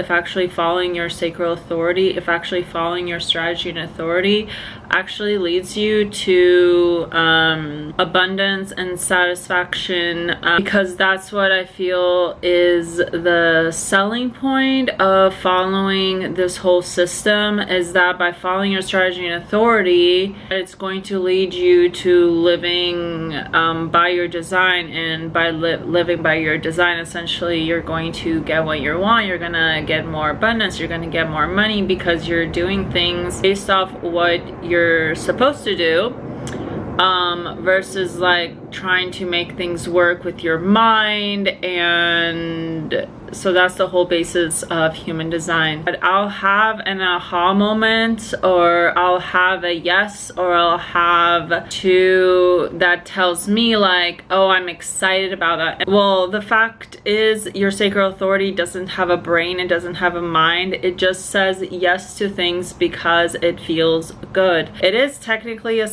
if actually following your sacral authority, if actually following your strategy and authority actually leads you to abundance and satisfaction, because that's what I feel is the selling point of following this whole system, is that by following your strategy and authority, it's going to lead you to living by your design, and by living by your design, essentially you're going to get what you want. You're gonna get more abundance, you're gonna get more money, because you're doing things based off what you're supposed to do, versus like trying to make things work with your mind. And so that's the whole basis of human design. But I'll have an aha moment, or I'll have a yes, or I'll have two that tells me like, oh, I'm excited about that. Well, the fact is your sacral authority doesn't have a brain, it doesn't have a mind, it just says yes to things because it feels good. It is technically a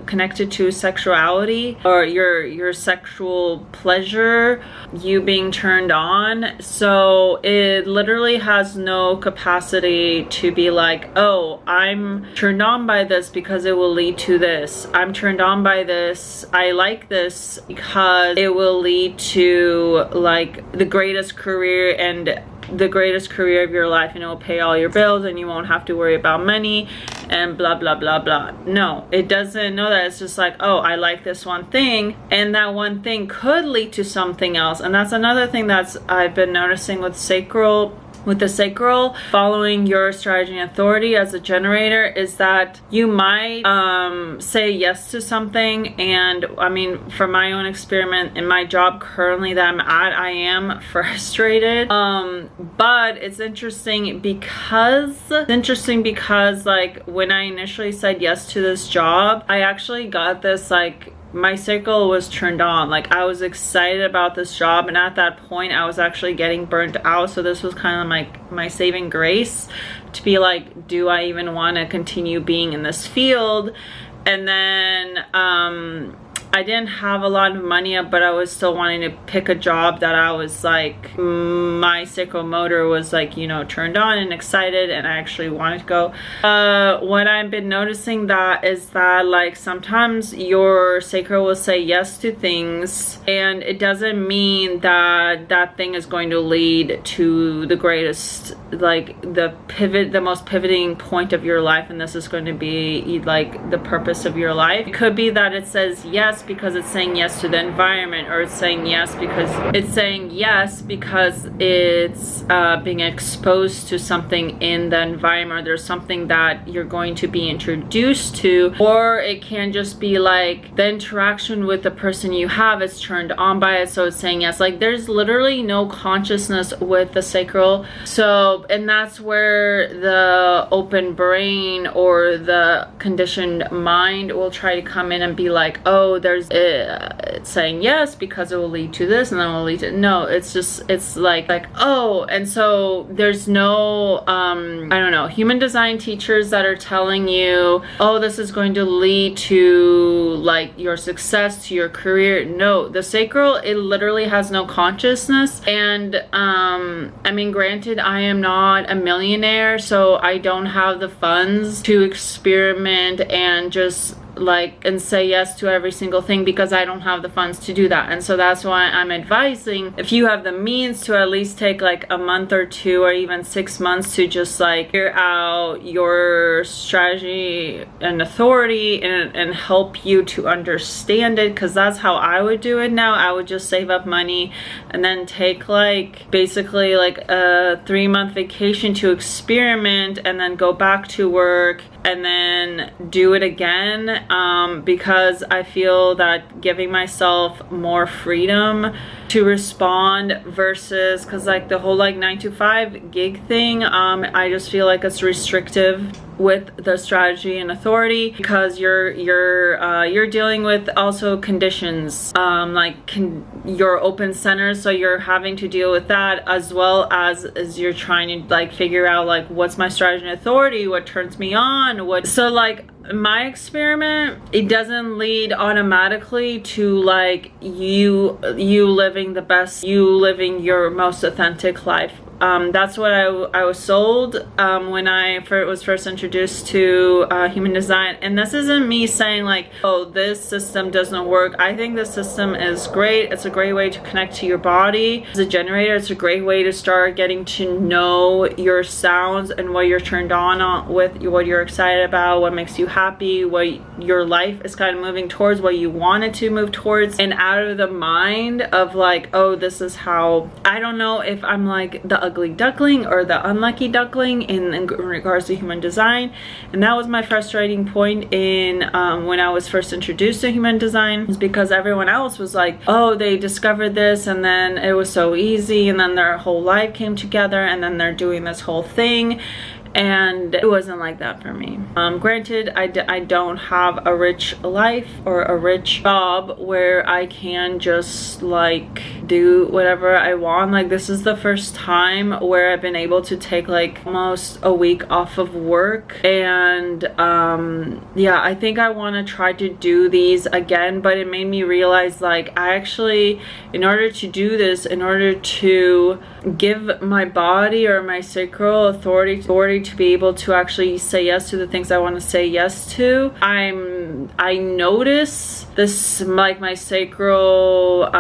connected to sexuality, or your sexual pleasure, you being turned on. So it literally has no capacity to be like, oh, I'm turned on by this because it will lead to this. I'm turned on by this, I like this because it will lead to like the greatest career and the greatest career of your life, and it will pay all your bills and you won't have to worry about money and blah blah blah blah. No, it doesn't know that. It's just like, oh, I like this one thing, and that one thing could lead to something else. And that's another thing that's I've been noticing with the sacral, following your strategy and authority as a generator, is that you might say yes to something. And I mean, from my own experiment in my job currently that I'm at, I am frustrated, but it's interesting because like when I initially said yes to this job, I actually got this like, my sacral was turned on. Like I was excited about this job, and at that point I was actually getting burnt out. So this was kind of like my saving grace to be like, do I even want to continue being in this field? And then I didn't have a lot of money, but I was still wanting to pick a job that I was like, my sacral motor was like, you know, turned on and excited, and I actually wanted to go. What I've been noticing that is that like sometimes your sacral will say yes to things, and it doesn't mean that that thing is going to lead to the greatest, like the most pivoting point of your life, and this is going to be like the purpose of your life. It could be that it says yes because it's saying yes to the environment, or it's saying yes because it's being exposed to something in the environment, or there's something that you're going to be introduced to. Or it can just be like the interaction with the person you have is turned on by it, so it's saying yes. Like there's literally no consciousness with the sacral. So, and that's where the open brain or the conditioned mind will try to come in and be like, oh, it's saying yes because it will lead to this, and then it will lead to, no, it's just, it's like oh. And so there's no I don't know, human design teachers that are telling you, oh, this is going to lead to like your success, to your career. No, the sacral, it literally has no consciousness. And I mean, granted, I am not a millionaire, so I don't have the funds to experiment and just like and say yes to every single thing, because I don't have the funds to do that. And so that's why I'm advising, if you have the means, to at least take like a month or two, or even 6 months, to just like figure out your strategy and authority and help you to understand it. Because that's how I would do it now. I would just save up money and then take like basically like a 3-month vacation to experiment, and then go back to work and then do it again, because I feel that giving myself more freedom to respond, versus, because like the whole like 9-to-5 gig thing, I just feel like it's restrictive with the strategy and authority, because you're dealing with also conditions, your open centers, so you're having to deal with that, as well as you're trying to like figure out like, what's my strategy and authority, what turns me on, so like my experiment, it doesn't lead automatically to like you living the best, you living your most authentic life that's what I was sold when I was first introduced to human design. And this isn't me saying like, oh, this system doesn't work. I think this system is great. It's a great way to connect to your body. As a generator, it's a great way to start getting to know your sounds and what you're turned on with, what you're excited about, what makes you happy, what your life is kind of moving towards, what you want it to move towards, and out of the mind of like, oh, this is how, I don't know if I'm like the ugly duckling or the unlucky duckling in regards to human design. And that was my frustrating point in when I was first introduced to human design, was because everyone else was like, oh, they discovered this and then it was so easy, and then their whole life came together, and then they're doing this whole thing. And it wasn't like that for me. Granted, I don't have a rich life or a rich job where I can just like do whatever I want. Like, this is the first time where I've been able to take like almost a week off of work. And yeah, I think I want to try to do these again, but it made me realize like I actually, in order to do this, in order to give my body or my sacral authority to be able to actually say yes to the things I want to say yes to, I notice this, like my sacral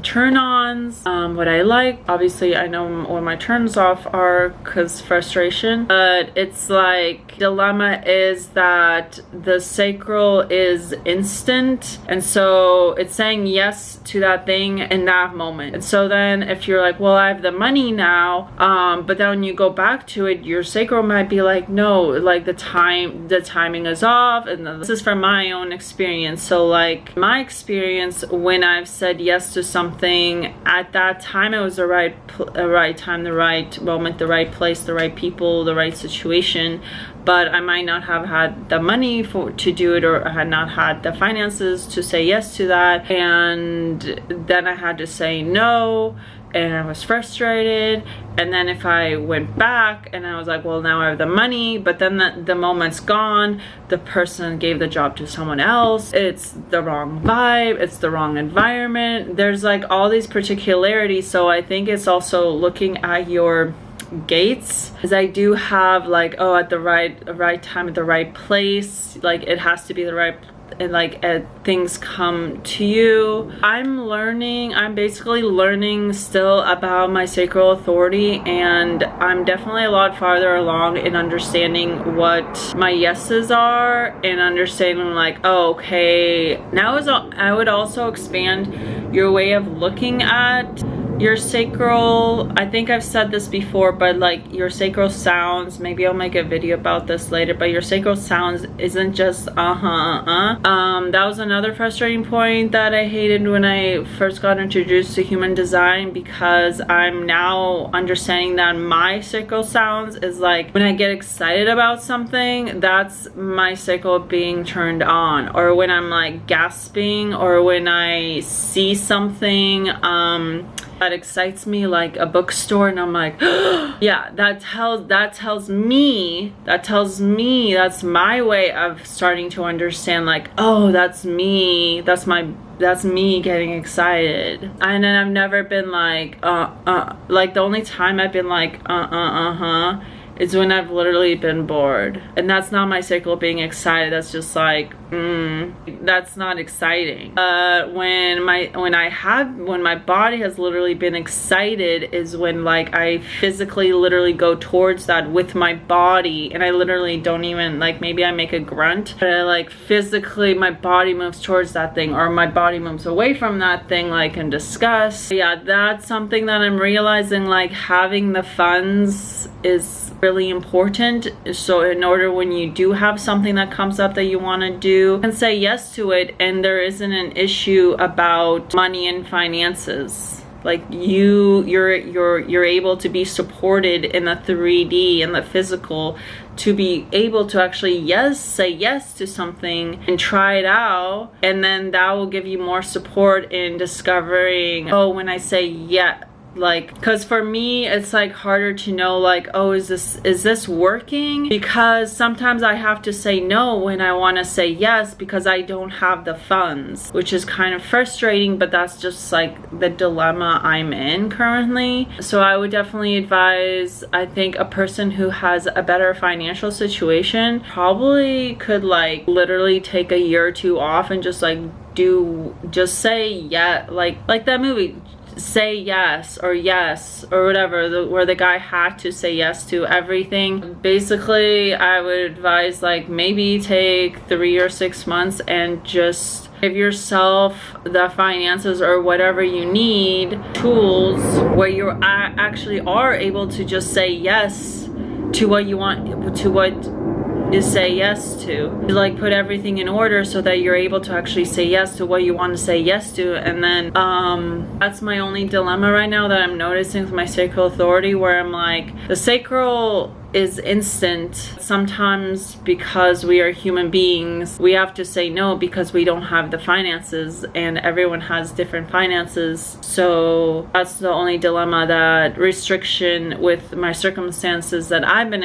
turn-ons, what I like. Obviously I know what my turns off are because frustration, but it's like dilemma is that the sacral is instant, and so it's saying yes to that thing in that moment. And so then if you're like, well, I have the money now, but then when you go back to it, your sacral might be like, no, like the timing is off. And this is from my own experience. So like my experience, when I've said yes to something, at that time it was the right time, the right moment, the right place, the right people, the right situation, but I might not have had the money to do it, or I had not had the finances to say yes to that, and then I had to say no, and I was frustrated. And then if I went back and I was like, well, now I have the money, but then the moment's gone, the person gave the job to someone else, it's the wrong vibe, it's the wrong environment, there's like all these particularities. So I think it's also looking at your gates, because I do have like, oh, at the right time, at the right place, like it has to be the right, and like things come to you. I'm basically learning still about my sacral authority, and I'm definitely a lot farther along in understanding what my yeses are, and understanding like, oh, okay, now I would also expand your way of looking at your sacral. I think I've said this before, but like your sacral sounds, maybe I'll make a video about this later, but your sacral sounds isn't just that was another frustrating point that I hated when I first got introduced to human design, because I'm now understanding that my sacral sounds is like when I get excited about something, that's my sacral being turned on, or when I'm like gasping, or when I see something that excites me, like a bookstore, and I'm like, yeah, that tells me, that's my way of starting to understand like, oh, that's me, that's me getting excited. And then I've never been like like the only time I've been like is when I've literally been bored, and that's not my sacral being excited, that's just like that's not exciting. When my body has literally been excited is when like I physically literally go towards that with my body, and I literally don't even like, maybe I make a grunt, but I like physically my body moves towards that thing, or my body moves away from that thing, like in disgust. Yeah, that's something that I'm realizing, like having the funds is really important. So in order, when you do have something that comes up that you want to do, and say yes to it, and there isn't an issue about money and finances, like you're able to be supported in the 3D and the physical, to be able to actually say yes to something and try it out, and then that will give you more support in discovering, oh, when I say like, because for me it's like harder to know like, oh, is this working? Because sometimes I have to say no when I want to say yes because I don't have the funds, which is kind of frustrating, but that's just like the dilemma I'm in currently. So I would definitely advise, I think a person who has a better financial situation probably could like literally take a year or two off and just like just say yeah, like that movie Say Yes or whatever, where the guy had to say yes to everything. Basically, I would advise like maybe take 3 or 6 months and just give yourself the finances or whatever you need, tools where you actually are able to just say yes to what you want, to what you say yes to. Like put everything in order so that you're able to actually say yes to what you want to say yes to. And then that's my only dilemma right now that I'm noticing with my sacral authority, where I'm like, the sacral is instant. Sometimes because we are human beings, we have to say no because we don't have the finances, and everyone has different finances. So that's the only dilemma, that restriction with my circumstances that I've been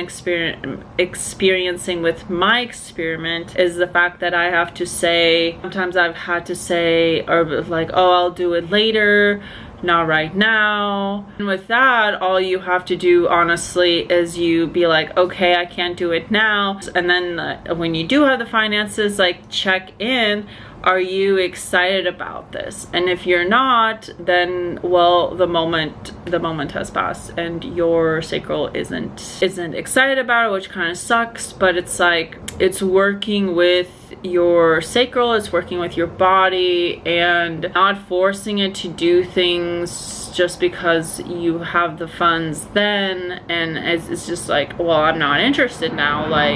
experiencing with my experiment, is the fact that I have to say, sometimes I've had to say, or like, oh, I'll do it later, not right now. And with that, all you have to do honestly is you be like, okay, I can't do it now. And then when you do have the finances, like check in, are you excited about this? And if you're not, then well, the moment has passed and your sacral isn't excited about it, which kind of sucks. But it's like, it's working with your sacral, it's working with your body, and not forcing it to do things just because you have the funds then. And it's just like, well, I'm not interested now. Like,